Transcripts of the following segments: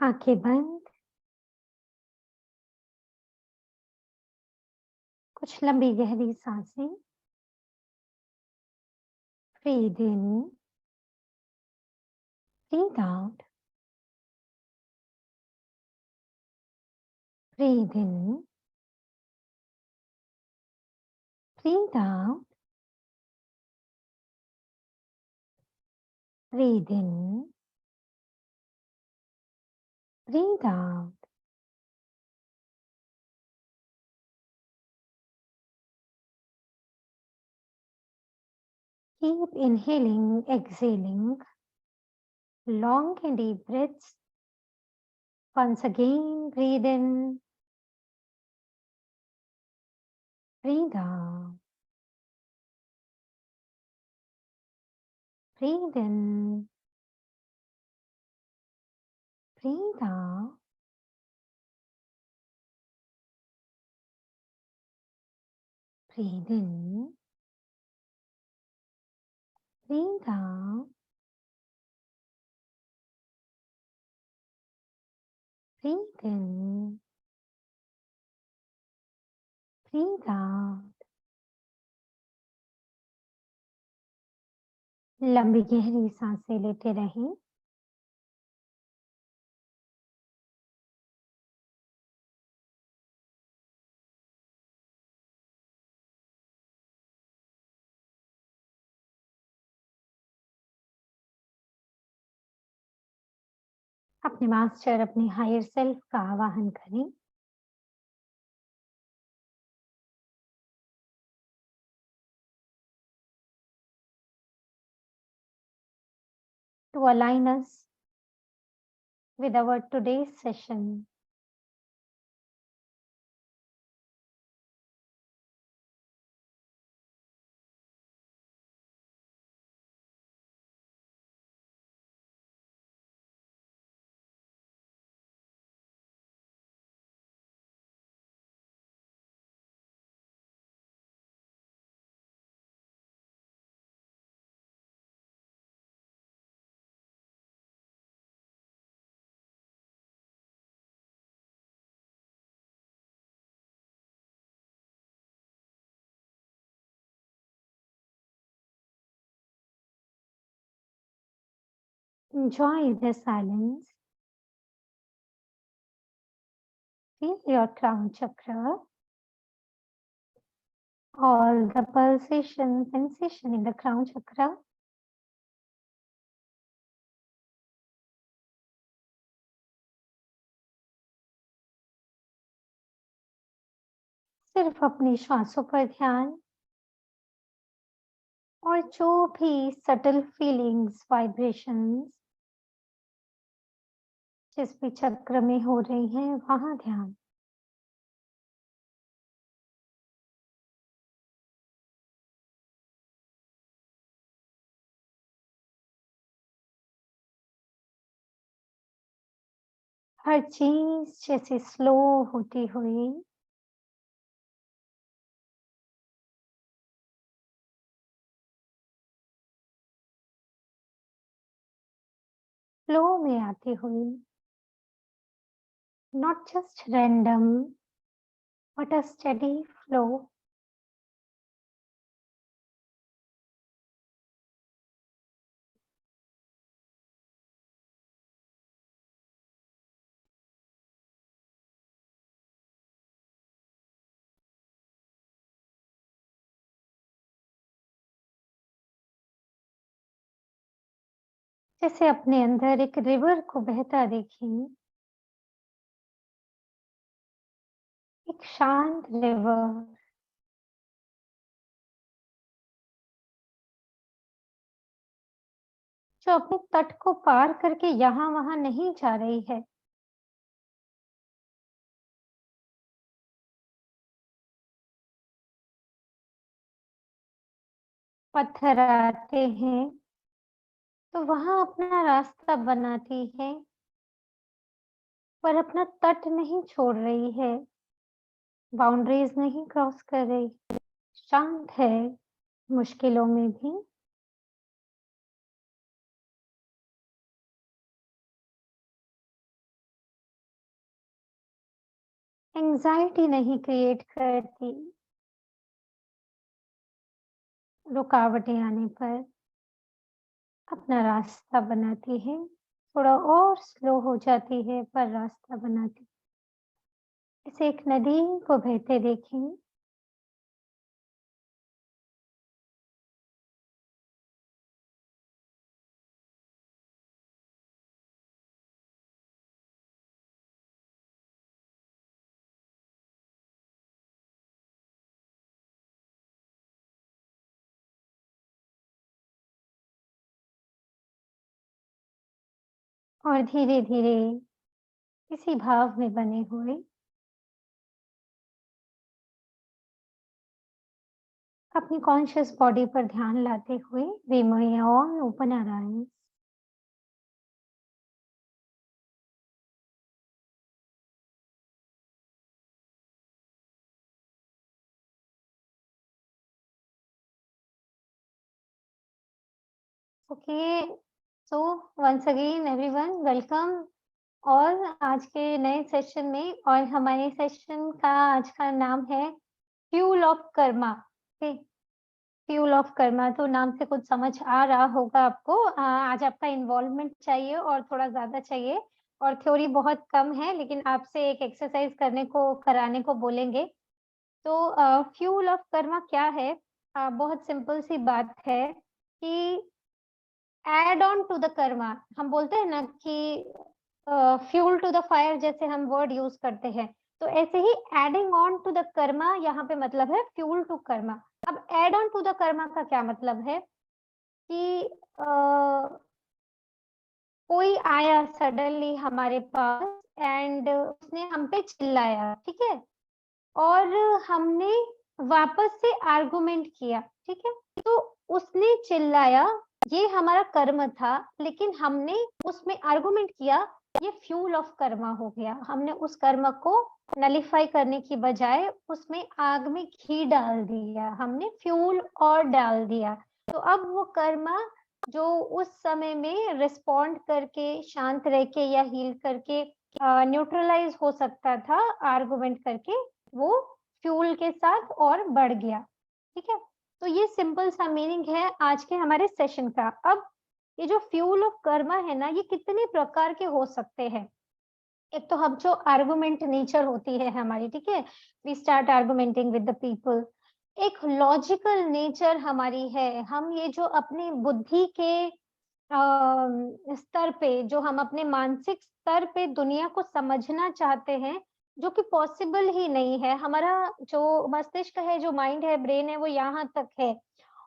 आंखें बंद। कुछ लंबी गहरी सांसें। Breathe in, breathe out, breathe in, breathe out, breathe in, breathe out. Keep inhaling, exhaling, long and deep breaths. Once again, breathe in, breathe out, breathe in, breathe out, breathe in, breathe out, breathe in, breathe out। लंबी गहरी सांसें लेते रहें। अपने master, अपने higher self का आवाहन करें। To align us with our today's session, enjoy the silence. Feel your crown chakra, all the pulsation, sensation in the crown chakra. सिर्फ अपनी श्वासों पर ध्यान और जो भी सटल फीलिंग्स, वाइब्रेशंस जिस भी चक्र में हो रही हैं, वहां ध्यान। हर चीज जैसे स्लो होती हुई फ्लो में आती हुई, not just random but a steady flow। जैसे अपने अंदर एक रिवर को बहता देखें, एक शांत रिवर जो अपने तट को पार करके यहाँ वहां नहीं जा रही है। पत्थर आते हैं तो वहां अपना रास्ता बनाती है, पर अपना तट नहीं छोड़ रही है, बाउंड्रीज नहीं क्रॉस कर रही, शांत है मुश्किलों में भी। एंजाइटी नहीं क्रिएट करती रुकावटें आने पर, अपना रास्ता बनाती है, थोड़ा और स्लो हो जाती है पर रास्ता बनाती। इसे एक नदी को बहते देखें, और धीरे-धीरे इसी भाव में बने हुए अपनी कॉन्शियस बॉडी पर ध्यान लाते हुए we may all open our eyes. Okay, so once again everyone welcome. और आज के नए सेशन में, और हमारे सेशन का आज का नाम है fuel of Karma. Fuel of Karma, तो नाम से कुछ समझ आ रहा होगा आपको। आज आपका इन्वॉल्वमेंट चाहिए और थोड़ा ज्यादा चाहिए, और थ्योरी बहुत कम है, लेकिन आपसे एक एक्सरसाइज कराने को बोलेंगे। तो फ्यूल ऑफ कर्मा क्या है? बहुत सिंपल सी बात है कि add on to the karma, हम बोलते हैं ना कि फ्यूल टू द फायर, जैसे हम वर्ड यूज करते हैं, तो ऐसे ही adding on to the karma यहाँ पे मतलब है फ्यूल टू कर्मा। अब add on to the karma का क्या मतलब है कि कोई आया सडनली हमारे पास एंड उसने हम पे चिल्लाया, ठीक है, और हमने वापस से आर्गुमेंट किया, ठीक है। तो उसने चिल्लाया, ये हमारा कर्म था, लेकिन हमने उसमें आर्गुमेंट किया, ये फ्यूल ऑफ कर्मा हो गया। हमने उस कर्म को नलिफाई करने की बजाय उसमें आग में घी डाल दिया, हमने फ्यूल और डाल दिया। तो अब वो कर्मा जो उस समय में रिस्पॉन्ड करके, शांत रह के या हील करके न्यूट्रलाइज हो सकता था आर्गुमेंट करके, वो फ्यूल के साथ और बढ़ गया, ठीक है। तो ये सिंपल सा मीनिंग है आज के हमारे सेशन का। अब ये जो फ्यूल ऑफ कर्मा है ना, ये कितने प्रकार के हो सकते हैं। एक तो हम जो आर्गुमेंट नेचर होती है हमारी, ठीक है, we start argumenting with the people. एक लॉजिकल नेचर हमारी है, हम ये जो अपने बुद्धि के स्तर पे, जो हम अपने मानसिक स्तर पे दुनिया को समझना चाहते हैं, जो कि पॉसिबल ही नहीं है। हमारा जो मस्तिष्क है, जो माइंड है, ब्रेन है, वो यहाँ तक है,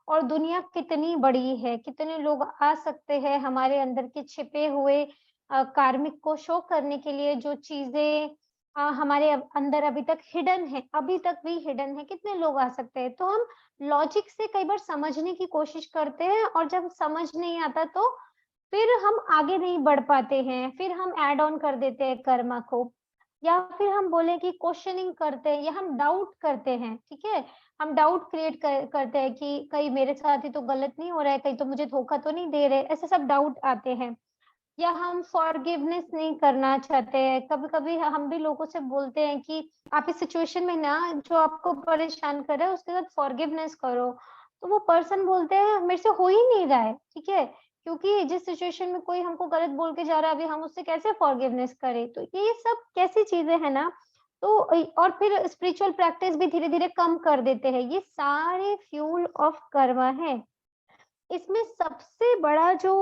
और दुनिया कितनी बड़ी है, कितने लोग आ सकते हैं हमारे अंदर के छिपे हुए कार्मिक को शो करने के लिए, जो चीजें हमारे अंदर अभी तक हिडन है, अभी तक भी हिडन है, कितने लोग आ सकते हैं। तो हम लॉजिक से कई बार समझने की कोशिश करते हैं, और जब समझ नहीं आता तो फिर हम आगे नहीं बढ़ पाते हैं, फिर हम ऐड ऑन कर देते हैं कर्मा को, या फिर हम बोले कि क्वेश्चनिंग करते हैं, या हम डाउट करते हैं, ठीक है। हम डाउट क्रिएट करते हैं कि कहीं मेरे साथ ही तो गलत नहीं हो रहा है, कहीं तो मुझे धोखा तो नहीं दे रहे, ऐसे सब डाउट आते हैं। या हम फॉरगिवनेस नहीं करना चाहते हैं। कभी-कभी हम भी लोगों से बोलते हैं कि आप इस सिचुएशन में ना, जो आपको परेशान कर रहा है उसके साथ फॉरगिवनेस करो। तो वो पर्सन बोलते हैं मेरे से हो ही नहीं रहा है, ठीक है? क्योंकि जिस सिचुएशन में कोई हमको गलत बोल के जा रहा है, अभी हम उससे कैसे फॉरगिवनेस करें? तो ये सब कैसी चीज़ें हैं ना, तो और फिर स्पिरिचुअल प्रैक्टिस भी धीरे-धीरे कम कर देते हैं। ये सारे फ्यूल ऑफ कर्मा है। इसमें सबसे बड़ा जो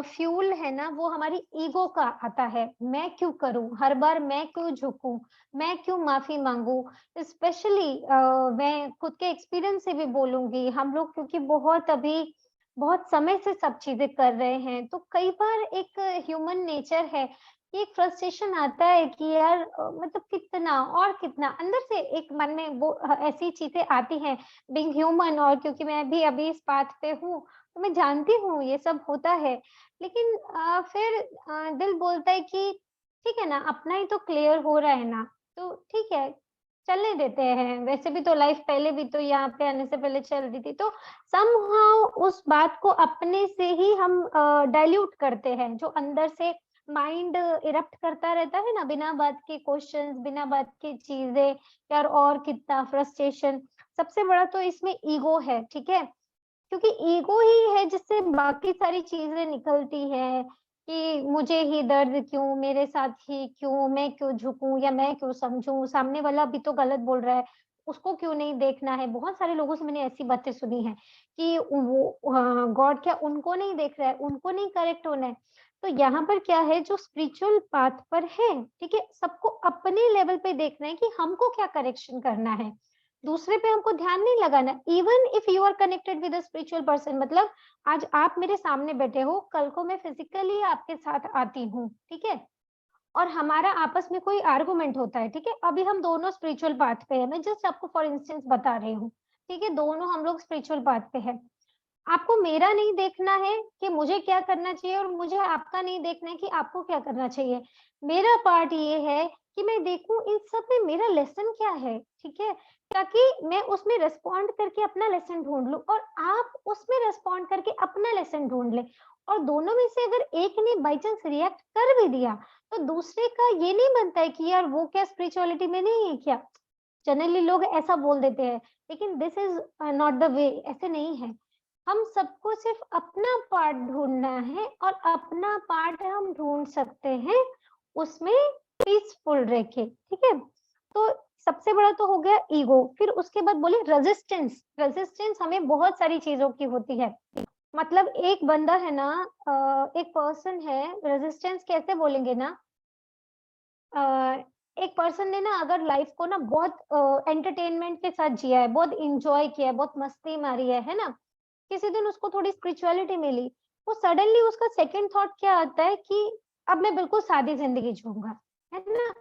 फ्यूल है ना, वो हमारी ईगो का आता है। मैं क्यों करूं, हर बार मैं क्यों झुकूं, मैं क्यों माफी मांगू। स्पेशली मैं खुद के एक्सपीरियंस से भी बोलूंगी, हम लोग क्योंकि बहुत समय से सब चीजें कर रहे हैं, तो कई बार एक ह्यूमन नेचर है कि एक फ्रस्ट्रेशन आता है कि यार मतलब कितना और कितना, अंदर से एक मन में वो ऐसी चीजें आती हैं, बीइंग ह्यूमन। और क्योंकि मैं भी अभी इस पाथ पे हूँ, तो मैं जानती हूँ ये सब होता है। लेकिन फिर दिल बोलता है कि ठीक है ना, अपना ही तो क्लियर हो रहा है ना, तो ठीक है, चलने देते हैं। वैसे भी तो लाइफ पहले भी तो यहाँ पे आने से पहले चल रही थी, तो समहाउ उस बात को अपने से ही हम डाइल्यूट करते हैं, जो अंदर से माइंड इरप्ट करता रहता है ना, बिना बात के क्वेश्चंस, बिना बात के चीजें, यार और कितना फ्रस्ट्रेशन। सबसे बड़ा तो इसमें ईगो है, ठीक है, क्योंकि ईगो ही है जिससे बाकी सारी चीजें निकलती है कि मुझे ही दर्द क्यों, मेरे साथ ही क्यों, मैं क्यों झुकूं या मैं क्यों समझूं, सामने वाला भी तो गलत बोल रहा है, उसको क्यों नहीं देखना है। बहुत सारे लोगों से मैंने ऐसी बातें सुनी है कि वो गॉड क्या उनको नहीं देख रहा है, उनको नहीं करेक्ट होना है। तो यहाँ पर क्या है, जो स्पिरिचुअल पाथ पर है, ठीक है, सबको अपने लेवल पे देखना है कि हमको क्या करेक्शन करना है, दूसरे पे हमको ध्यान नहीं लगाना। Even if you are connected with a spiritual person, मतलब आज आप मेरे सामने बैठे हो, कल को मैं फिजिकली आपके साथ आती हूँ, ठीक है, और हमारा आपस में कोई आर्गुमेंट होता है, ठीक है, अभी हम दोनों स्पिरिचुअल पाथ पे है, मैं जस्ट आपको फॉर इंस्टेंस बता रही हूँ, ठीक है, दोनों हम लोग स्पिरिचुअल पाथ पे है। आपको मेरा नहीं देखना है कि मुझे क्या करना चाहिए, और मुझे आपका नहीं देखना है कि आपको क्या करना चाहिए। मेरा पार्ट ये है कि मैं देखूं इन सब में मेरा लेसन क्या है, ठीक है, ताकि मैं उसमें रिस्पॉन्ड करके अपना लेसन ढूंढ लूं, और आप उसमें रिस्पॉन्ड करके अपना लेसन ढूंढ ले। और दोनों में से अगर एक ने बाई चांस रिएक्ट कर भी दिया, तो दूसरे का ये नहीं बनता है कि यार वो क्या स्पिरिचुअलिटी में नहीं है क्या। जनरली लोग ऐसा बोल देते हैं, लेकिन this is not the way, ऐसे नहीं है। हम सबको सिर्फ अपना पार्ट ढूंढना है, और अपना पार्ट हम ढूंढ सकते हैं उसमें पीसफुल रह के, ठीक है। तो सबसे बड़ा तो हो गया ईगो, फिर उसके बाद बोले रेजिस्टेंस। रेजिस्टेंस हमें बहुत सारी चीजों की होती है, मतलब एक बंदा है ना, एक पर्सन है, रेजिस्टेंस कैसे बोलेंगे ना, एक पर्सन ने ना अगर लाइफ को ना बहुत एंटरटेनमेंट के साथ जिया है, बहुत इंजॉय किया है, बहुत मस्ती मारी है ना, किसी दिन उसको थोड़ी स्पिरिचुअलिटी मिली, वो सडनली उसका सेकंड थॉट क्या आता है कि अब मैं बिल्कुल सादी जिंदगी जीऊंगा, है ना।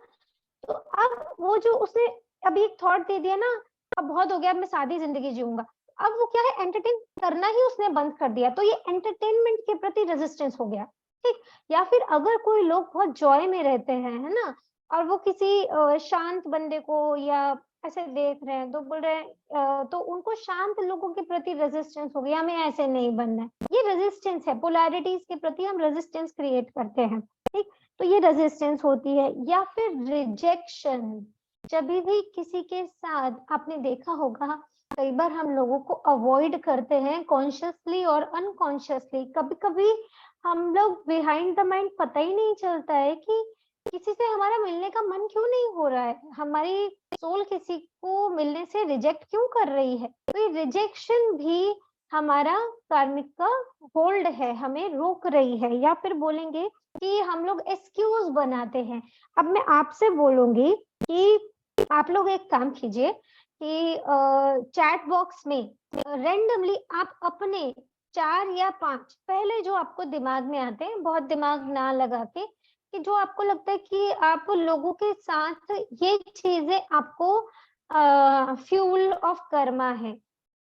तो अब वो जो उसने अभी एक थॉट दे दिया ना, अब बहुत हो गया, अब मैं सादी जिंदगी जीऊंगा, अब वो क्या है, एंटरटेन करना ही उसने बंद कर दिया, तो ये एंटरटेनमेंट के प्रति रेजिस्टेंस हो गया, ठीक। या फिर अगर कोई लोग बहुत जॉय में रहते हैं, है ना, और वो किसी शांत बंदे को या ऐसे देख रहे हैं, तो बोल रहे हैं तो उनको शांत लोगों के प्रति रेजिस्टेंस हो गया, हमें ऐसे नहीं बनना है, ये रेजिस्टेंस है, पोलैरिटीज के प्रति हम रेजिस्टेंस क्रिएट करते हैं, ठीक। तो ये रेजिस्टेंस होती है। या फिर रिजेक्शन, जब भी किसी के साथ आपने देखा होगा, कई बार हम लोगों को अवॉइड करते हैं कॉन्शियसली और अनकॉन्शियसली, कभी कभी हम लोग बिहाइंड द माइंड पता ही नहीं चलता है कि किसी से हमारा मिलने का मन क्यों नहीं हो रहा है, हमारी सोल किसी को मिलने से रिजेक्ट क्यों कर रही है। तो ये रिजेक्शन भी हमारा कार्मिक का होल्ड है, हमें रोक रही है। या फिर बोलेंगे कि हम लोग एक्सक्यूज बनाते हैं। अब मैं आपसे बोलूंगी कि आप लोग एक काम कीजिए कि चैट बॉक्स में रेंडमली आप अपने 4 या 5 पहले जो आपको दिमाग में आते हैं, बहुत दिमाग ना लगा के, कि जो आपको लगता है कि आप लोगों के साथ ये चीजें आपको फ्यूल ऑफ कर्मा है,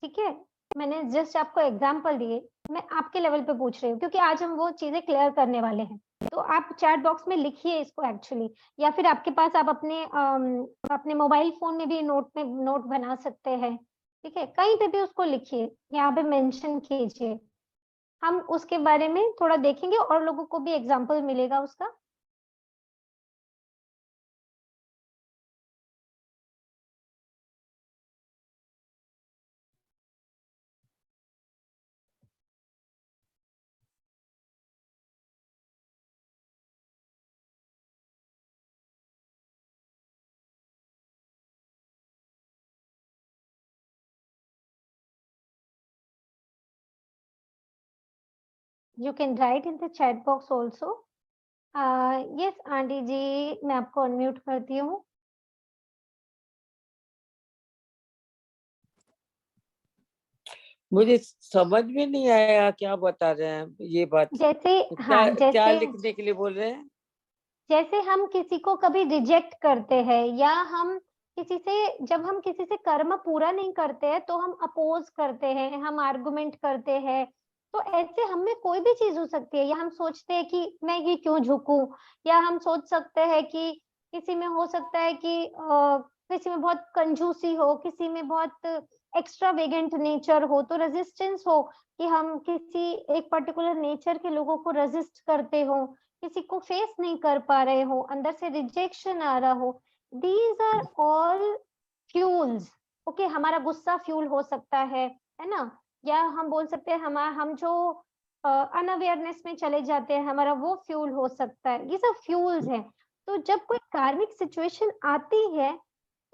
ठीक है। मैंने जस्ट आपको एग्जांपल दिए, मैं आपके लेवल पे पूछ रही हूँ, क्योंकि आज हम वो चीजें क्लियर करने वाले हैं। तो आप चैट बॉक्स में लिखिए इसको एक्चुअली, या फिर आपके पास आप अपने मोबाइल फोन में भी नोट बना सकते हैं, ठीक है, कहीं पे भी उसको लिखिए, यहाँ पे मेंशन कीजिए। हम उसके बारे में थोड़ा देखेंगे और लोगों को भी एग्जाम्पल मिलेगा उसका। You can write in the chat box also. Yes aunty ji, मैं आपको अनम्यूट करती हूँ। मुझे समझ में नहीं आया क्या बता रहे हैं ये बात। जैसे तो हाँ, क्या लिखने के लिए बोल रहे हैं? जैसे हम किसी को कभी रिजेक्ट करते हैं, या हम किसी से, जब हम किसी से कर्म पूरा नहीं करते हैं तो हम अपोज करते हैं, हम आर्गुमेंट करते हैं। तो ऐसे हम में कोई भी चीज हो सकती है, या हम सोचते हैं कि मैं ये क्यों झुकूं, या हम सोच सकते हैं कि किसी में हो सकता है कि किसी में बहुत कंजूसी हो, किसी में बहुत एक्स्ट्रावेगेंट नेचर हो, तो रेजिस्टेंस हो कि हम किसी एक पर्टिकुलर नेचर के लोगों को रेजिस्ट करते हो, किसी को फेस नहीं कर पा रहे हो, अंदर से रिजेक्शन आ रहा हो, these are all fuels. Okay, हमारा गुस्सा फ्यूल हो सकता है ना, या हम बोल सकते हैं हम जो अनअवेयरनेस में चले जाते हैं, हमारा वो फ्यूल हो सकता है। ये सब फ्यूल्स हैं। तो जब कोई कार्मिक सिचुएशन आती है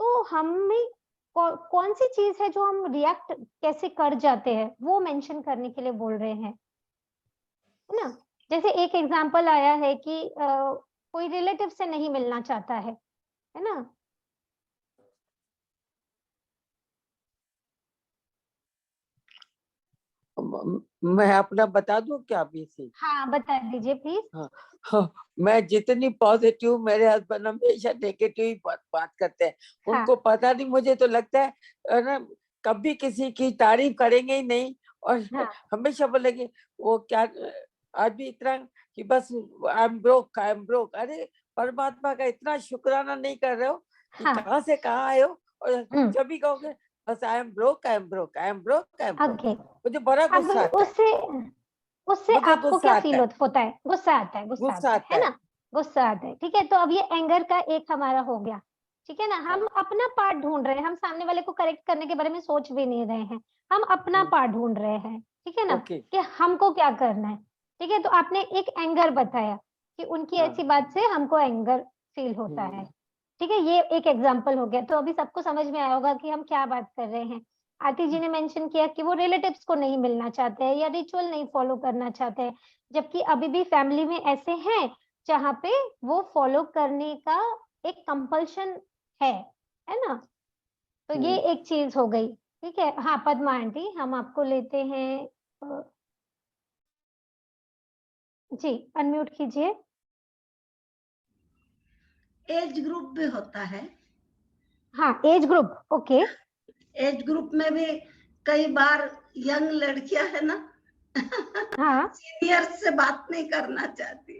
तो हमें कौन सी चीज है जो हम रिएक्ट कैसे कर जाते हैं, वो मेंशन करने के लिए बोल रहे हैं, है ना। जैसे एक एग्जांपल आया है कि कोई रिलेटिव से नहीं मिलना चाहता है ना। मैं अपना बता दूं क्या अभी से? हाँ, बता दीजिए प्लीज। हाँ, हाँ, मैं जितनी पॉजिटिव, मेरे हस्बैंड हमेशा नेगेटिव ही बात करते हैं। हाँ, उनको पता नहीं, मुझे तो लगता है ना, कभी किसी की तारीफ करेंगे ही नहीं, और हाँ, हमेशा बोलेंगे वो क्या आज भी इतना कि बस I am broke, I am broke. अरे परमात्मा का इतना शुक्राना नहीं कर रहे हो कि हाँ। कहाँ से कहाँ आए हो, और हम्म। जब भी कहोगे बस I am broke, I am broke, I am broke, I am broke, okay. मुझे बड़ा अब गुस्सा आता है। उससे उससे मुझे आपको गुस्सा क्या आता फील है, होता है? गुस्सा आता है, गुस्सा गुस्सा आता आता है है। ना। गुस्सा आता है, ठीक है। तो अब ये एंगर का एक हमारा हो गया, ठीक है ना। हम अपना पार्ट ढूंढ रहे हैं, हम सामने वाले को करेक्ट करने के बारे में सोच भी नहीं रहे हैं, हम अपना पार्ट ढूंढ रहे हैं, ठीक है ना, ओके। कि हमको क्या करना है। ठीक है, तो आपने एक एंगर बताया कि उनकी हाँ। ऐसी बात से हमको एंगर फील होता है, ठीक है। ये एक एग्जाम्पल हो गया। तो अभी सबको समझ में आया होगा कि हम क्या बात कर रहे हैं। आरती जी ने मेंशन किया कि वो रिलेटिव्स को नहीं मिलना चाहते हैं या रिचुअल नहीं फॉलो करना चाहते हैं, जबकि अभी भी फैमिली में ऐसे हैं जहाँ पे वो फॉलो करने का एक कंपल्शन है ना। तो ये एक चीज हो गई, ठीक है। हाँ, पद्मा आंटी, हम आपको लेते हैं। अ, जी, अनम्यूट कीजिए। एज ग्रुप भी होता है। हाँ, age group, okay. Age group में भी कई बार यंग लड़कियां है ना, हाँ, सीनियर से बात नहीं करना चाहती।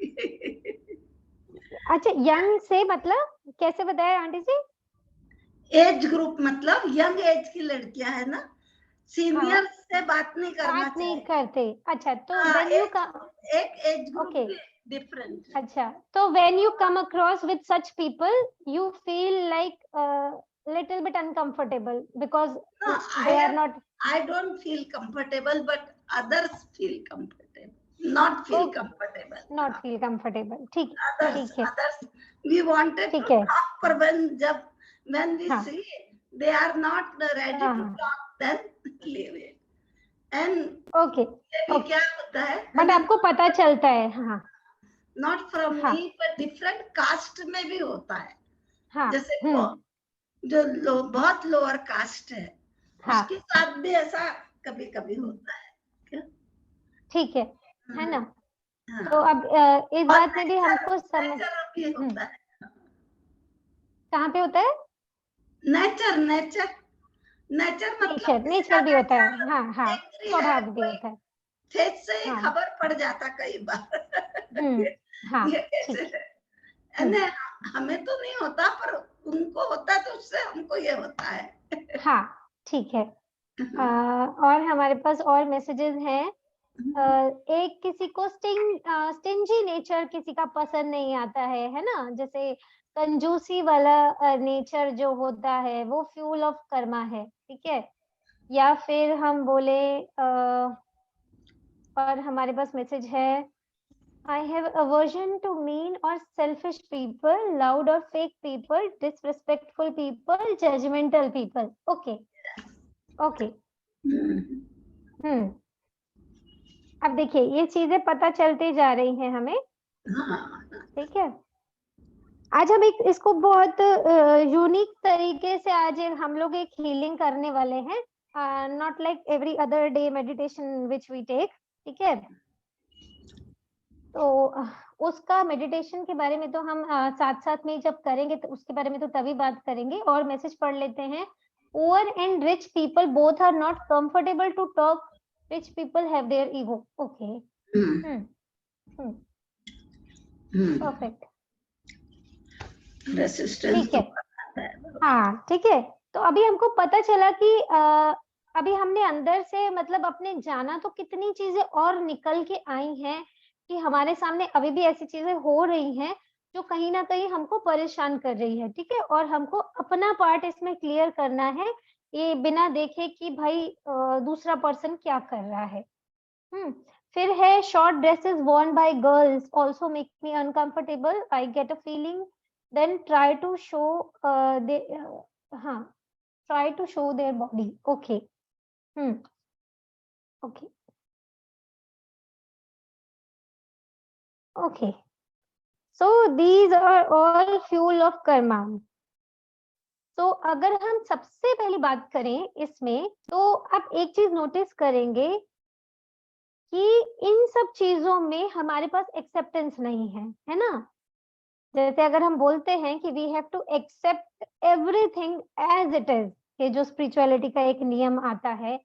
अच्छा, यंग से मतलब कैसे बताया आंटी जी? एज ग्रुप मतलब यंग एज की लड़कियां है ना, सीनियर हाँ, से बात नहीं करना बात नहीं चाहिए। करते। अच्छा, तो हाँ, व्हेन यू का एक एज ग्रुप ओके, भी डिफरेंट है। अच्छा, तो when you come across with such people you feel like little bit uncomfortable because No, they are not I don't feel comfortable, but others feel comfortable. Not feel okay, comfortable. not feel comfortable, ठीक Others, ठीक है, we wanted to ठीक है। talk, but when we हाँ, see they are not ready to हाँ, talk, then leave it. And okay, ये भी okay, क्या होता है, बट आपको पता चलता है। हाँ, not from हाँ, me, but different caste में भी होता है। हाँ, जैसे जो बहुत लोअर कास्ट है, हाँ, उसके साथ भी ऐसा कभी कभी होता है। क्या? ठीक है ना। हाँ, तो अब इस और बात में भी हमको समझ नेचर भी होता है। कहाँ पे होता है? नेचर नेचर नेचर मतलब नेचर, किसी का नेचर भी होता है, नेचर हाँ, हाँ, एंग्री है, स्वभाव भी कोई होता है। फेस से ही हाँ, खबर पड़ जाता कई बार। हाँ, ये कैसे ठीक, है। अने हमें तो नहीं होता, पर उनको होता है, तो उससे हमको ये होता है। हाँ, ठीक है। और हमारे पास और मैसेजेस हैं। एक किसी को स्टिंजी नेचर किसी का पसंद नहीं आता है ना। जैसे कंजूसी वाला नेचर जो होता है वो फ्यूल ऑफ कर्मा है, ठीक है। या फिर हम बोले और हमारे पास मैसेज है, I have aversion to mean or selfish people, loud or fake people, disrespectful people, judgmental people. Okay, okay. हम्म। अब देखिए, ये चीजें पता चलती जा रही हैं हमें, ठीक है। आज हम एक इसको बहुत यूनिक तरीके से आज हम लोग एक हीलिंग करने वाले हैं, not like every other day meditation which we take, ठीक है। तो उसका मेडिटेशन के बारे में तो हम साथ साथ में जब करेंगे तो उसके बारे में तो तभी बात करेंगे। और मैसेज पढ़ लेते हैं। Poor and rich people both are not comfortable to talk, rich people have their ego. Okay, perfect, resistance ठीक तो है। हाँ, ठीक है। तो अभी हमको पता चला कि अभी हमने अंदर से मतलब अपने जाना तो कितनी चीजें और निकल के आई हैं कि हमारे सामने अभी भी ऐसी चीजें हो रही हैं जो कहीं ना कहीं हमको परेशान कर रही है, ठीक है, और हमको अपना पार्ट इसमें क्लियर करना है, ये बिना देखे कि भाई दूसरा पर्सन क्या कर रहा है। फिर है short dresses worn by girls also make me uncomfortable. I get a feeling, then try to show हाँ, try to show their body. Okay. Okay. Okay. So these are all fuel of karma. तो अगर हम सबसे पहली बात करें इसमें, तो आप एक चीज नोटिस करेंगे कि इन सब चीजों में हमारे पास एक्सेप्टेंस नहीं है ना। जैसे अगर हम बोलते हैं कि we have to accept everything as it is, ये जो स्पिरिचुअलिटी का एक नियम आता है,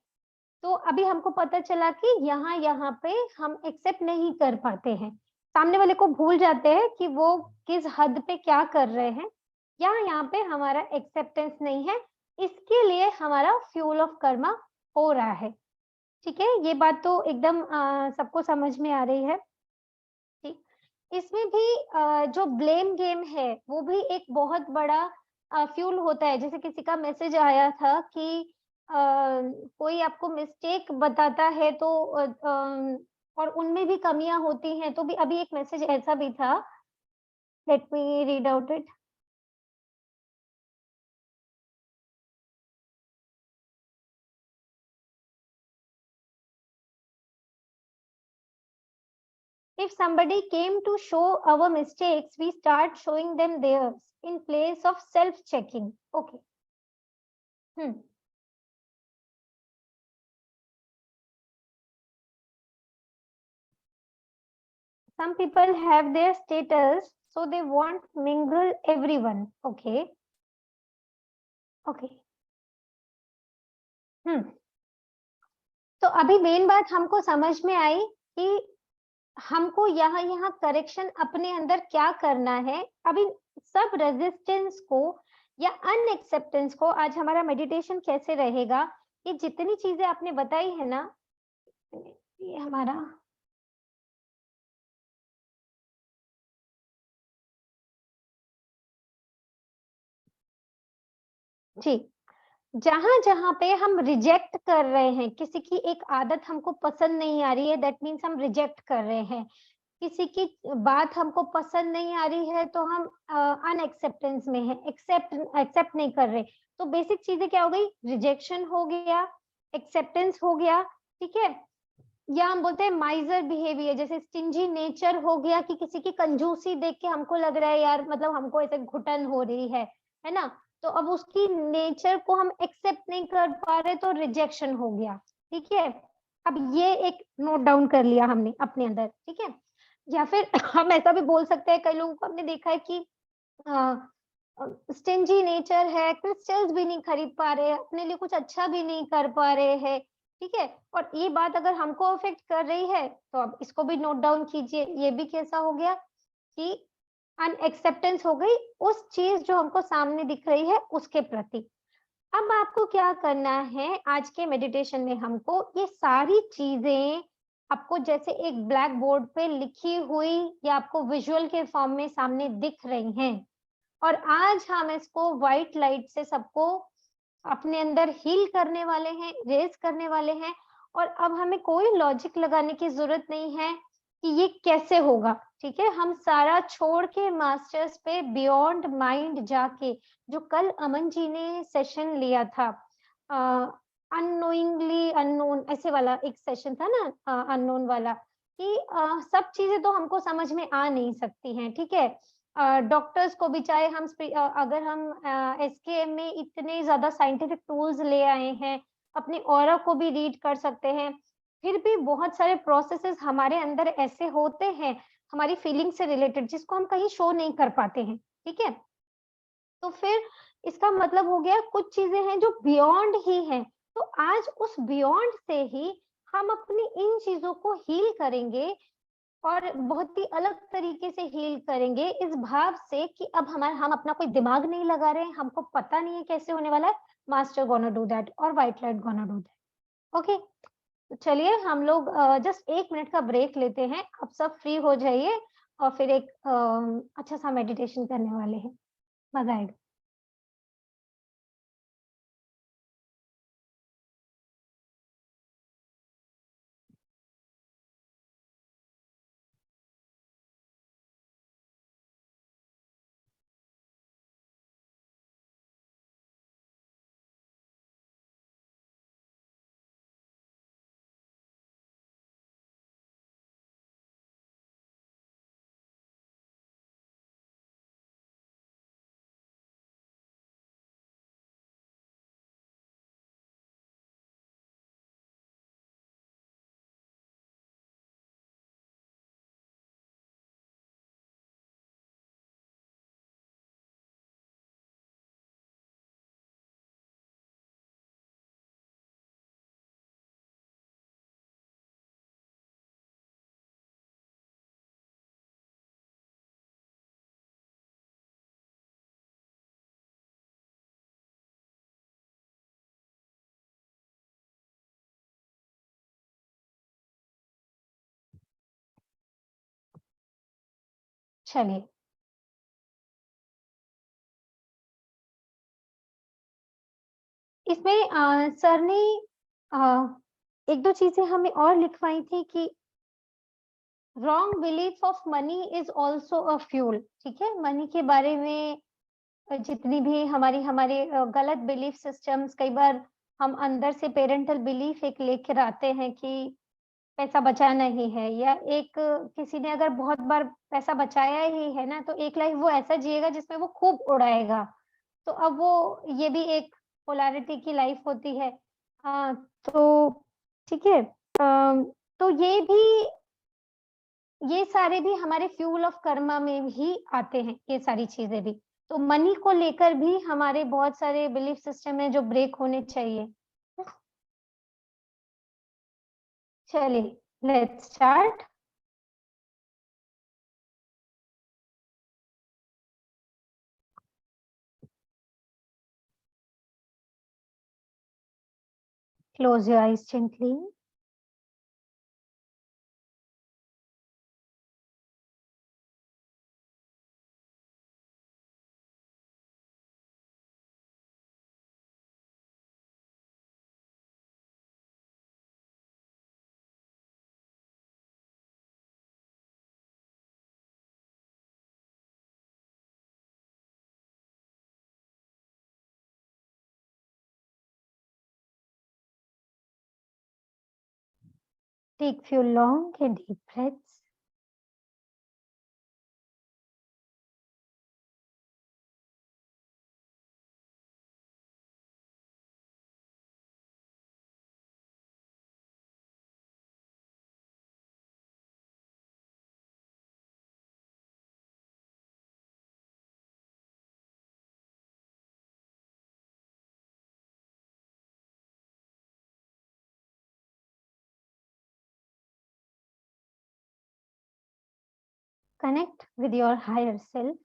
तो अभी हमको पता चला कि यहाँ पे हम एक्सेप्ट नहीं कर पाते हैं, सामने वाले को भूल जाते हैं कि वो किस हद पे क्या कर रहे हैं, या यहाँ पे हमारा एक्सेप्टेंस नहीं है, इसके लिए हमारा फ्यूल ऑफ कर्मा हो रहा है। ठीक है, ये बात तो एकदम सबको समझ में आ रही है। ठीक, इसमें भी जो ब्लेम गेम है वो भी एक बहुत बड़ा फ्यूल होता है। जैसे किसी का मैसेज आया था कि कोई आपको मिस्टेक बताता है तो और उनमें भी कमियां होती हैं, तो भी अभी एक मैसेज ऐसा भी था, let me read out it. If somebody came to show our mistakes, we start showing them theirs in place of self-checking. Okay. Some people have their status, so they want mingle everyone. Okay. Okay. तो अभी main बात हमको समझ में आई कि हमको यहाँ correction अपने अंदर क्या करना है। अभी सब रेजिस्टेंस को या अनएक्सेप्टेंस को, आज हमारा मेडिटेशन कैसे रहेगा, ये जितनी चीजें आपने बताई है ना, ये हमारा जी, जहां पे हम रिजेक्ट कर रहे हैं, किसी की एक आदत हमको पसंद नहीं आ रही है, दैट मीन्स हम रिजेक्ट कर रहे हैं। किसी की बात हमको पसंद नहीं आ रही है तो हम अनएक्सेप्टेंस में है, एक्सेप्ट नहीं कर रहे। तो बेसिक चीजें क्या हो गई, रिजेक्शन हो गया, एक्सेप्टेंस हो गया, ठीक है, या हम बोलते हैं माइजर बिहेवियर, जैसे स्टिंजी नेचर हो गया कि किसी की कंजूसी देख के हमको लग रहा है यार, मतलब हमको ऐसे घुटन हो रही है ना, तो अब उसकी नेचर को हम एक्सेप्ट नहीं कर पा रहे तो रिजेक्शन हो गया। ठीक है, अब ये एक नोट डाउन कर लिया हमने अपने अंदर, ठीक है। या फिर हम ऐसा भी बोल सकते हैं, कई लोगों को हमने देखा है कि स्टिंजी नेचर है, क्रिस्टल्स भी नहीं खरीद पा रहे, अपने लिए कुछ अच्छा भी नहीं कर पा रहे हैं, ठीक है, और ये बात अगर हमको अफेक्ट कर रही है तो अब इसको भी नोट डाउन कीजिए। ये भी कैसा हो गया कि अनएक्सेप्टेंस हो गई उस चीज जो हमको सामने दिख रही है उसके प्रति। अब आपको क्या करना है, आज के मेडिटेशन में हमको ये सारी चीजें आपको जैसे एक ब्लैक बोर्ड पे लिखी हुई या आपको विजुअल के फॉर्म में सामने दिख रही हैं, और आज हम इसको व्हाइट लाइट से सबको अपने अंदर हील करने वाले हैं, रेज करने वाले हैं। और अब हमें कोई लॉजिक लगाने की जरूरत नहीं है कि ये कैसे होगा, ठीक है, हम सारा छोड़ के मास्टर्स पे बियॉन्ड माइंड जाके, जो कल अमन जी ने सेशन लिया था, अननोइंगली अननोन ऐसे वाला एक सेशन था ना, अननोन वाला, कि सब चीजें तो हमको समझ में आ नहीं सकती हैं, ठीक है। डॉक्टर्स को भी, चाहे हम अगर हम एसकेएम में इतने ज्यादा साइंटिफिक टूल्स ले आए हैं, अपने ऑरा को भी रीड कर सकते हैं, फिर भी बहुत सारे प्रोसेसेस हमारे अंदर ऐसे होते हैं हमारी फीलिंग से रिलेटेड जिसको हम कहीं शो नहीं कर पाते हैं, ठीक है। तो फिर इसका मतलब हो गया कुछ चीजें हैं जो बियॉन्ड ही हैं, तो आज उस बियॉन्ड से ही हम अपनी इन चीजों को हील करेंगे, और बहुत ही अलग तरीके से हील करेंगे इस भाव से कि अब हम अपना कोई दिमाग नहीं लगा रहे हैं, हमको पता नहीं है कैसे होने वाला है, मास्टर गोना डू दैट और white light gonna do that. Okay, तो चलिए हम लोग जस्ट 1 मिनट का ब्रेक लेते हैं। आप सब फ्री हो जाइए और फिर एक अच्छा सा मेडिटेशन करने वाले हैं। मज़ा आएगा। चलिए। इसमें सर ने 1-2 चीज़ें हमें और लिखवाई थी कि wrong belief of money is also a fuel. ठीक है? मनी के बारे में जितनी भी हमारी हमारे गलत बिलीफ सिस्टम्स, कई बार हम अंदर से पेरेंटल बिलीफ एक लेकर आते हैं कि पैसा बचाना ही है, या एक किसी ने अगर बहुत बार पैसा बचाया ही है ना, तो एक लाइफ वो ऐसा जिएगा जिसमें वो खूब उड़ाएगा। तो अब वो ये भी एक पोलैरिटी की लाइफ होती है। तो ठीक है। तो ये सारे भी हमारे फ्यूल ऑफ कर्मा में ही आते हैं, ये सारी चीज़ें भी। तो मनी को लेकर भी हमारे बहुत सारे बिलीफ सिस्टम हैं जो ब्रेक होने चाहिए। चलिए, let's start. Close your eyes gently. Take few long and deep breaths. Connect with your higher self.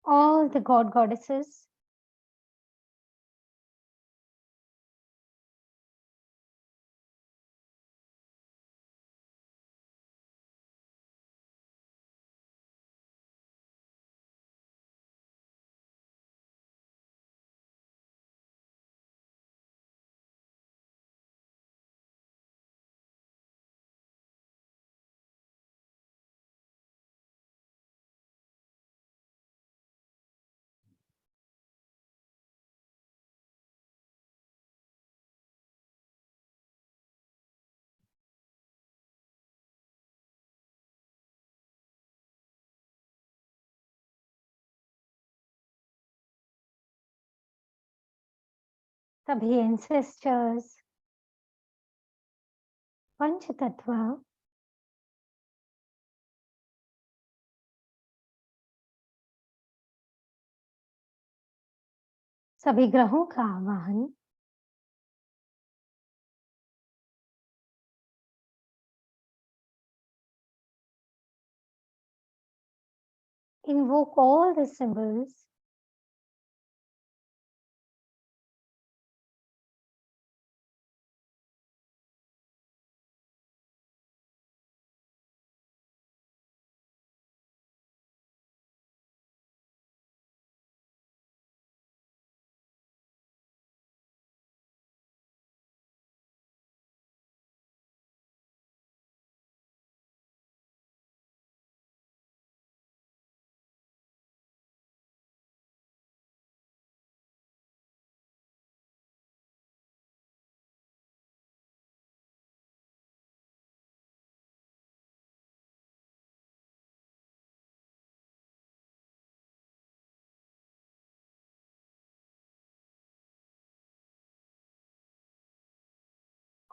All the god goddesses, सभी ancestors, पंच तत्व, सभी ग्रहों का आवाहन। Invoke all the symbols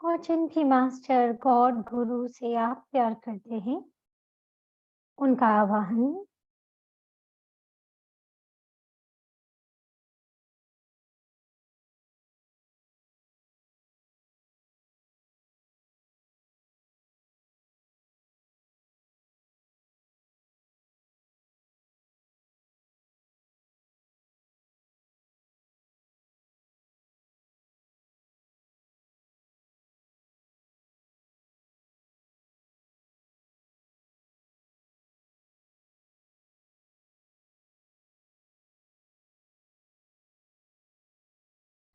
और जिन भी मास्टर, गॉड, गुरु से आप प्यार करते हैं, उनका आवाहन।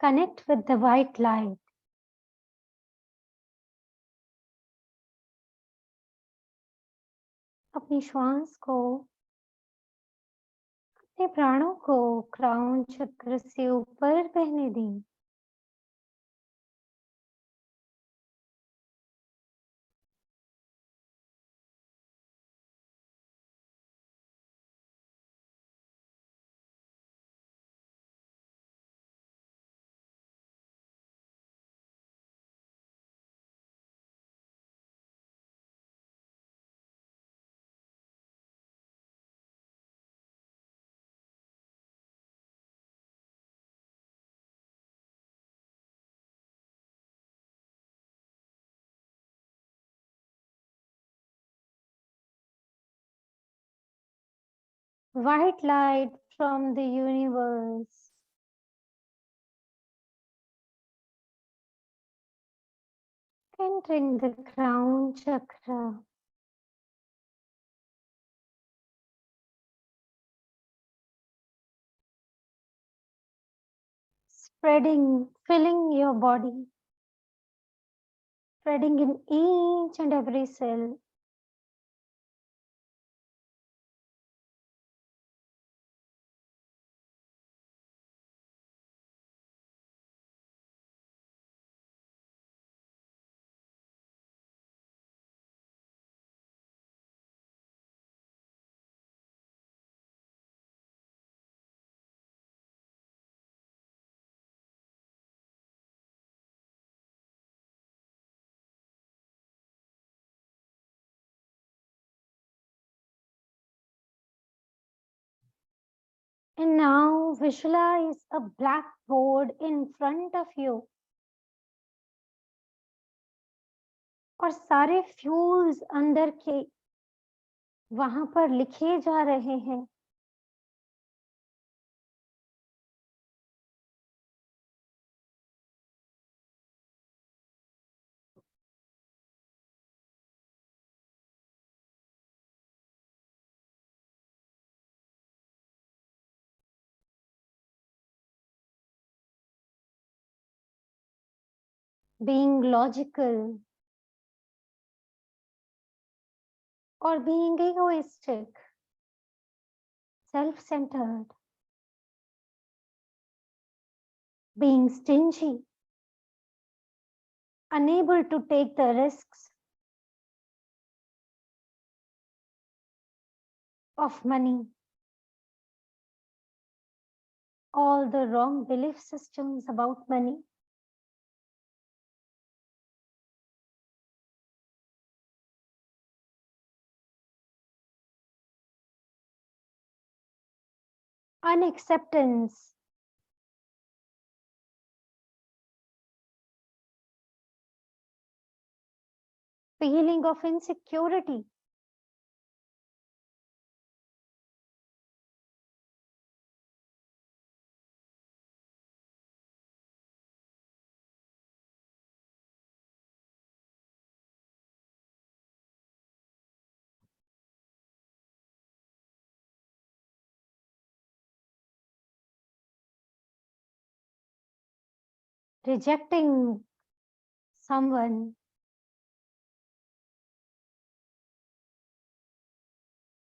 Connect with the white light. अपनी श्वास को, अपने प्राणों को क्राउन चक्र से ऊपर बहने दें। White light from the universe entering the crown chakra. Spreading, filling your body, spreading in each and every cell. And now visualize a blackboard in front of you. और सारे फ्यूल्स अंदर के वहां पर लिखे जा रहे हैं। Being logical or being egoistic, self-centered, being stingy, unable to take the risks of money, all the wrong belief systems about money. Unacceptance feeling of insecurity. Rejecting someone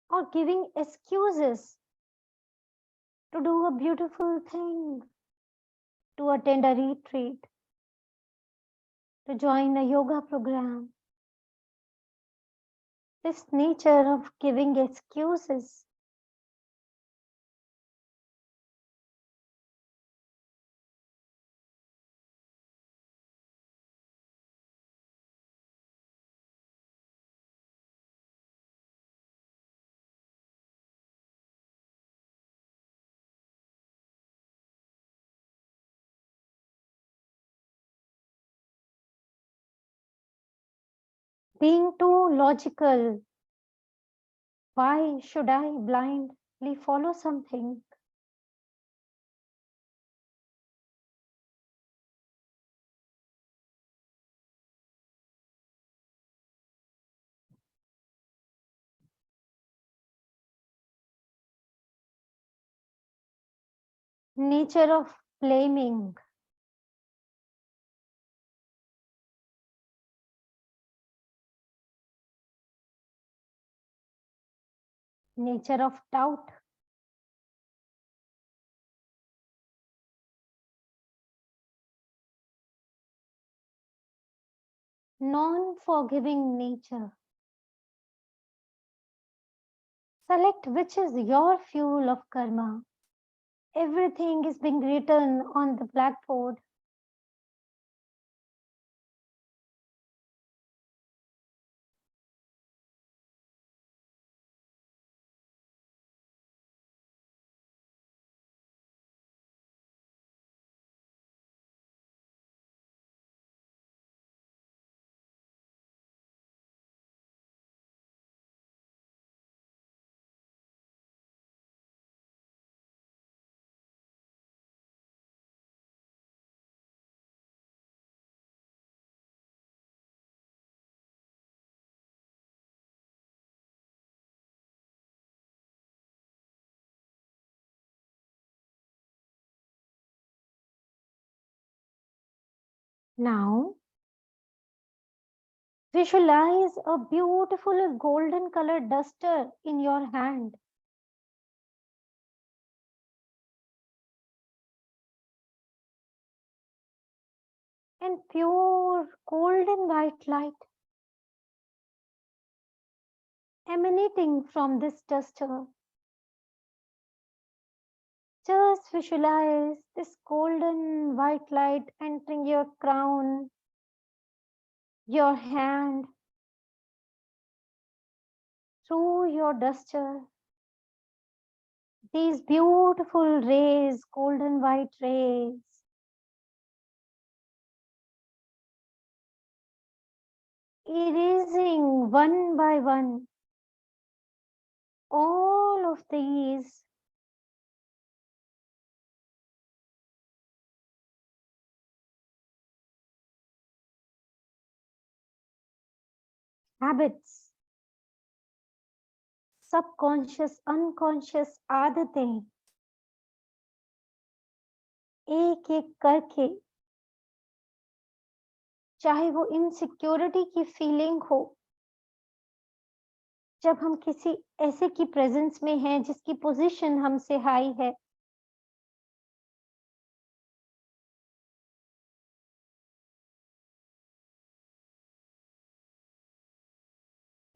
or giving excuses to do a beautiful thing, to attend a retreat, to join a yoga program. This nature of giving excuses being too logical. Why should I blindly follow something? Nature of blaming. Nature of doubt. Non-forgiving nature. Select which is your fuel of karma. Everything is being written on the blackboard. Now, visualize a beautiful golden colored duster in your hand. And pure golden white light emanating from this duster. Just visualize this golden white light entering your crown, your hand, through your duster. These beautiful rays, golden white rays, erasing one by one all of these habits, subconscious, unconscious आदतें एक एक करके, चाहे वो insecurity की feeling हो, जब हम किसी ऐसे की प्रेजेंस में हैं जिसकी पोजीशन हमसे हाई है,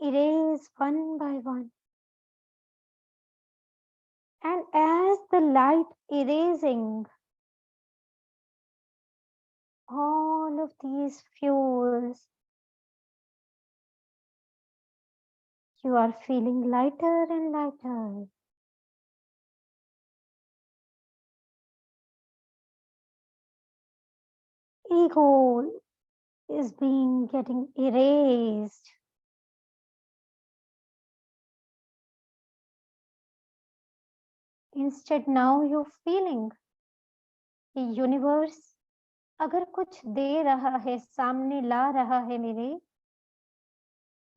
erase one by one. And as the light erasing all of these fuels, you are feeling lighter and lighter. Ego is being getting erased. Instead, now you're feeling कि universe अगर कुछ दे रहा है, सामने ला रहा है मेरे,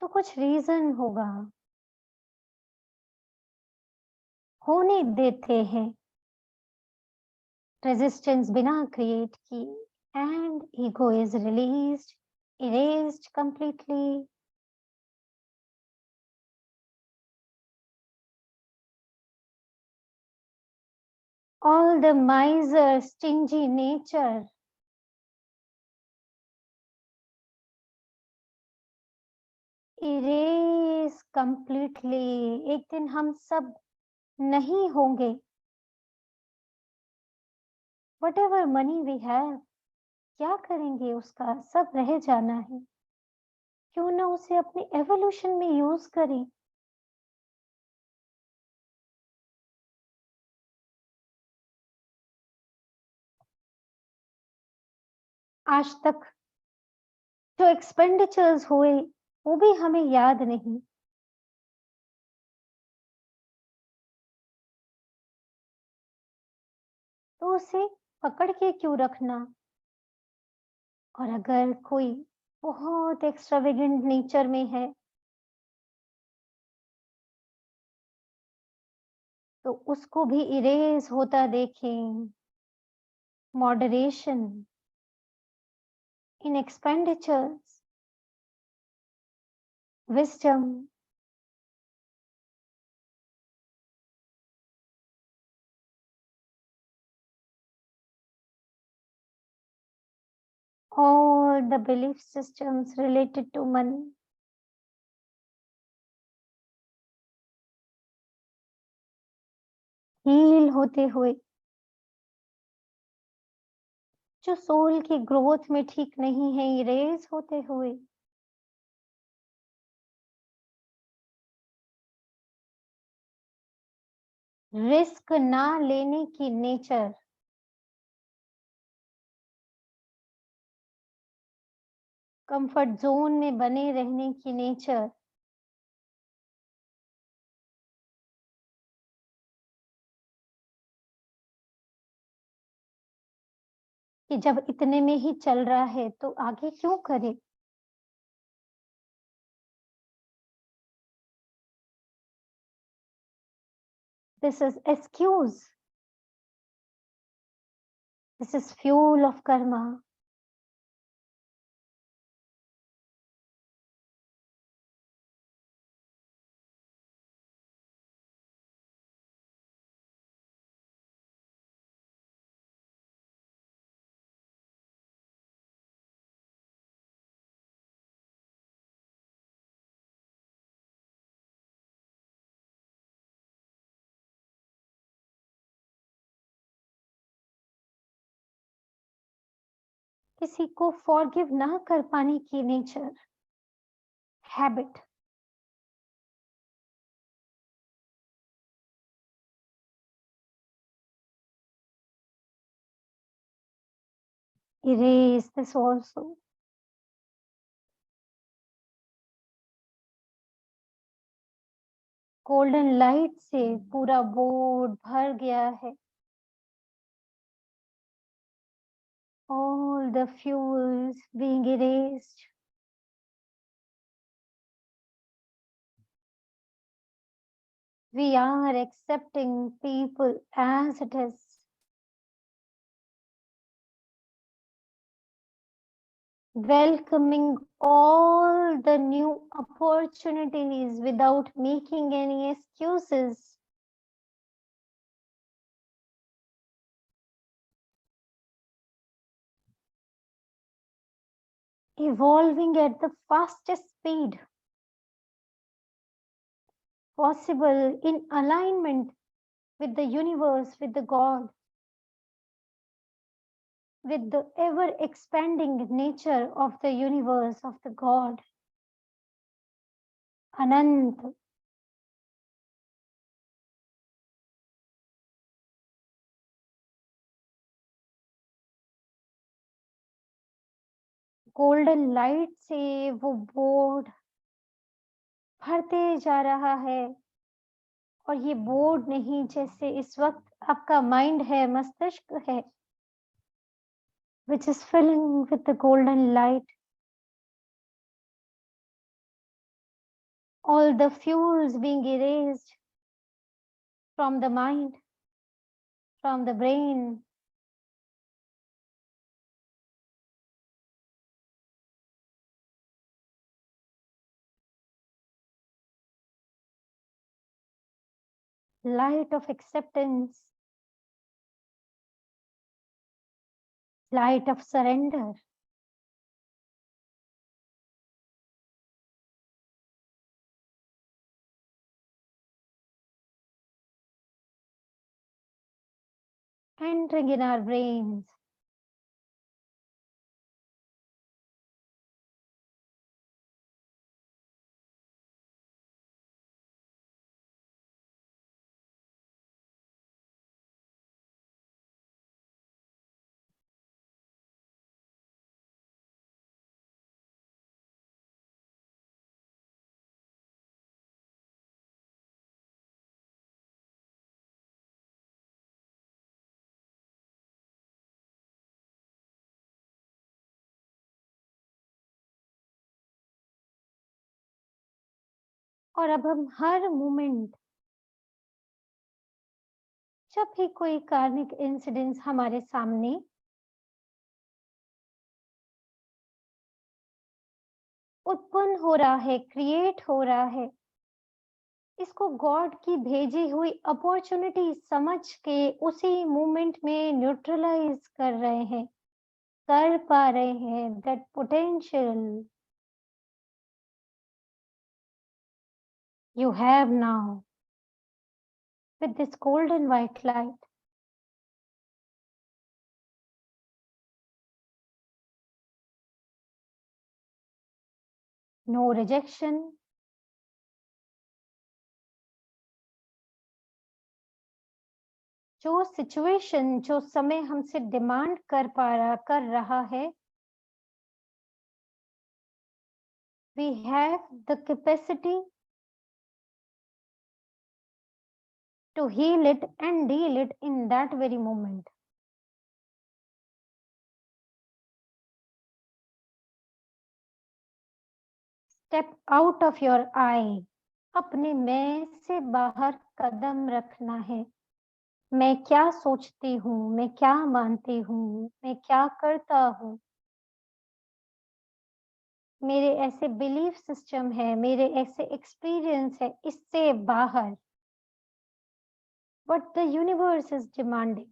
तो कुछ रीजन होगा, होने देते हैं। रेजिस्टेंस बिना क्रिएट की, and ego is released, erased completely. All the miser, stingy nature, erase completely. एक दिन हम सब नहीं होंगे। Whatever money we have, क्या करेंगे उसका? सब रह जाना है। क्यों ना उसे अपने एवोल्यूशन में यूज करें। आज तक जो एक्सपेंडिचर्स हुए वो भी हमें याद नहीं। तो उसे पकड़ के क्यों रखना। और अगर कोई बहुत एक्स्ट्रावेगेंट नेचर में है तो उसको भी इरेज होता देखें। Moderation in expenditures, wisdom, all the belief systems related to money, heal होते हुए, जो सोल की ग्रोथ में ठीक नहीं है, इरेज होते हुए। रिस्क ना लेने की नेचर, कंफर्ट जोन में बने रहने की नेचर, कि जब इतने में ही चल रहा है तो आगे क्यों करे। This is excuse, this is fuel of Karma. किसी को फॉरगिव ना कर पाने की nature, habit. Erase this also. Golden light से पूरा बोर्ड भर गया है। All the fuels being erased. We are accepting people as it is. Welcoming all the new opportunities without making any excuses. Evolving at the fastest speed possible in alignment with the universe, with the God, with the ever expanding nature of the universe, of the God. Anant. Golden light से वो board भरते जा रहा है, और ये board नहीं, जैसे इस वक्त आपका माइंड है, मस्तिष्क है, which is filling with the golden light. All the fuels being erased from the mind, from the brain. Light of acceptance, light of surrender. Entering in our brains. और अब हम हर मोमेंट, जब भी कोई कार्मिक इंसिडेंस हमारे सामने उत्पन्न हो रहा है, क्रिएट हो रहा है, इसको गॉड की भेजी हुई अपॉर्चुनिटी समझ के उसी मोमेंट में न्यूट्रलाइज कर रहे हैं, कर पा रहे हैं that potential you have now with this golden white light. No rejection, जो सिचुएशन, जो समय हमसे डिमांड कर रहा है, we have the capacity to heal it and deal it in that very moment. Step out of your I. अपने मैं से बाहर कदम रखना है। मैं क्या सोचती हूँ, मैं क्या मानती हूँ, मैं क्या करता हूँ, मेरे ऐसे बिलीफ सिस्टम है, मेरे ऐसे एक्सपीरियंस है, इससे बाहर। What the universe is demanding,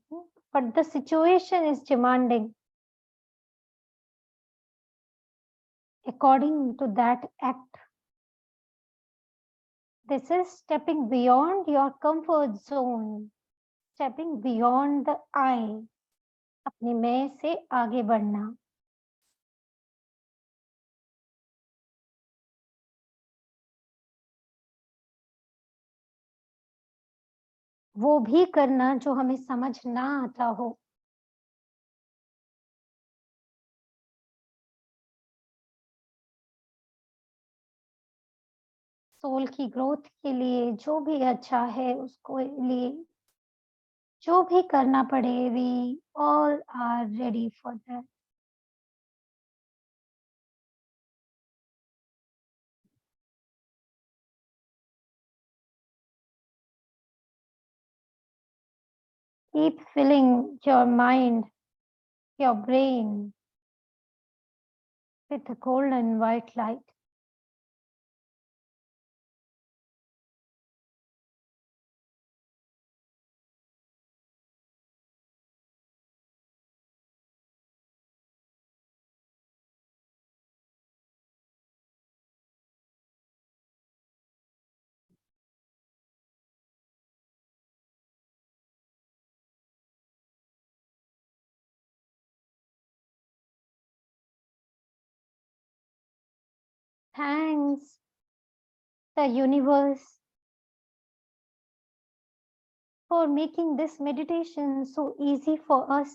what the situation is demanding, according to that act. This is stepping beyond your comfort zone, stepping beyond the I, अपने मैं से आगे बढ़ना। वो भी करना जो हमें समझ ना आता हो। सोल की ग्रोथ के लिए जो भी अच्छा है, उसको लिए जो भी करना पड़े, we all are ready for that. Keep filling your mind, your brain with the golden white light. Thanks, the universe, for making this meditation so easy for us.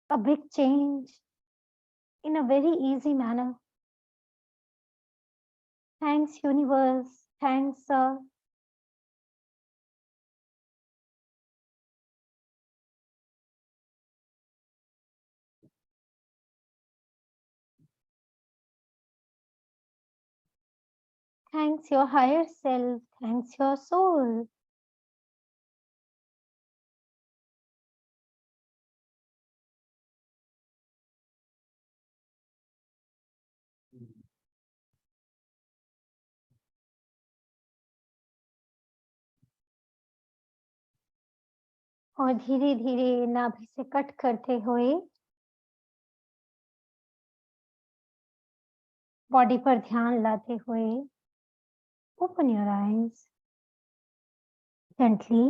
a big change in a very easy manner. Thanks, universe. Thanks, sir. Thanks, your higher self. Thanks, your soul. और धीरे धीरे नाभि से cut करते हुए body पर ध्यान लाते हुए open your eyes gently.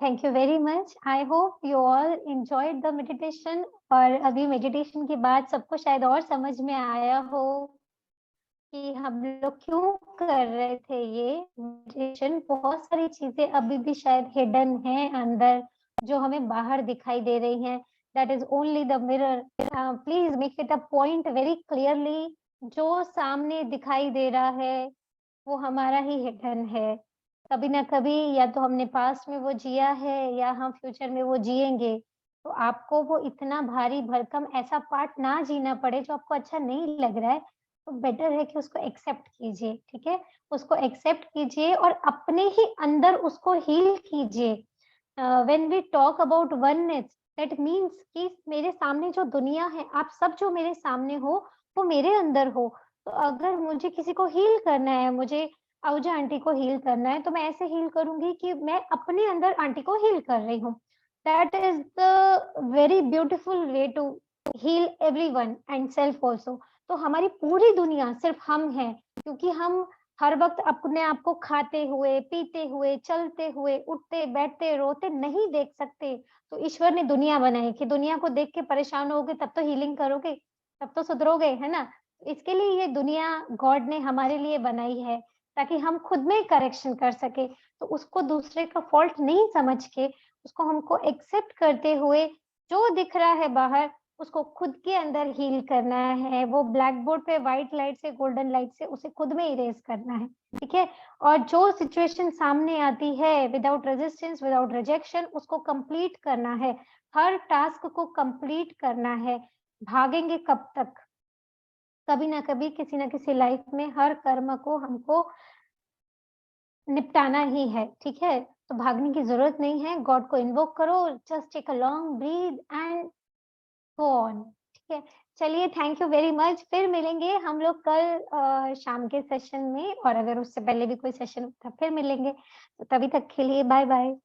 Thank you very much. I hope you all enjoyed the meditation. और अभी मेडिटेशन के बाद सबको शायद और समझ में आया हो कि हम लोग क्यों कर रहे थे ये मेडिटेशन. बहुत सारी चीजें अभी भी शायद हिडन हैं अंदर जो हमें बाहर दिखाई दे रही हैं. That is only the mirror. Please make it a point very clearly. जो सामने दिखाई दे रहा है वो हमारा ही हिडन है. कभी ना कभी या तो हमने पास्ट में वो जिया है या हम फ्यूचर में वो जिएंगे. तो आपको वो इतना भारी भरकम ऐसा पार्ट ना जीना पड़े जो आपको अच्छा नहीं लग रहा है. तो बेटर है कि उसको एक्सेप्ट कीजिए. ठीक है, उसको एक्सेप्ट कीजिए और अपने ही अंदर उसको हील कीजिए. When we talk about oneness, that means कि मेरे सामने जो दुनिया है, आप सब जो मेरे सामने हो वो मेरे अंदर हो. तो अगर मुझे किसी को हील करना है, मुझे आहूजा आंटी को हील करना है, तो मैं ऐसे हील करूंगी कि मैं अपने अंदर आंटी को हील कर रही हूँ. That is the very beautiful way to heal everyone and self also. तो हमारी पूरी दुनिया सिर्फ हम हैं, क्योंकि हम हर वक्त अपने आप को खाते हुए, पीते हुए, चलते हुए, उठते बैठते रोते नहीं देख सकते. तो ईश्वर ने दुनिया बनाई कि दुनिया को देख के परेशान होगे तब तो हीलिंग करोगे, तब तो सुधरोगे, है ना. इसके लिए ये दुनिया गॉड ने हमारे लिए बनाई है ताकि हम खुद में करेक्शन कर सके. तो उसको दूसरे का फॉल्ट नहीं समझ के उसको हमको एक्सेप्ट करते हुए जो दिख रहा है बाहर उसको खुद के अंदर हील करना है. वो ब्लैक बोर्ड पे व्हाइट लाइट से, गोल्डन लाइट से उसे खुद में इरेज करना है. ठीक है, और जो सिचुएशन सामने आती है विदाउट रेजिस्टेंस, विदाउट रिजेक्शन, उसको कंप्लीट करना है. हर टास्क को कंप्लीट करना है. भागेंगे कब तक. कभी ना कभी किसी ना किसी लाइफ में हर कर्म को हमको निपटाना ही है. ठीक है, तो भागने की जरूरत नहीं है. गॉड को इन्वोक करो, just take a long breath and go on. ठीक है, चलिए, थैंक यू वेरी मच. फिर मिलेंगे हम लोग कल शाम के सेशन में, और अगर उससे पहले भी कोई सेशन होता फिर मिलेंगे. तो तभी तक के लिए बाय बाय.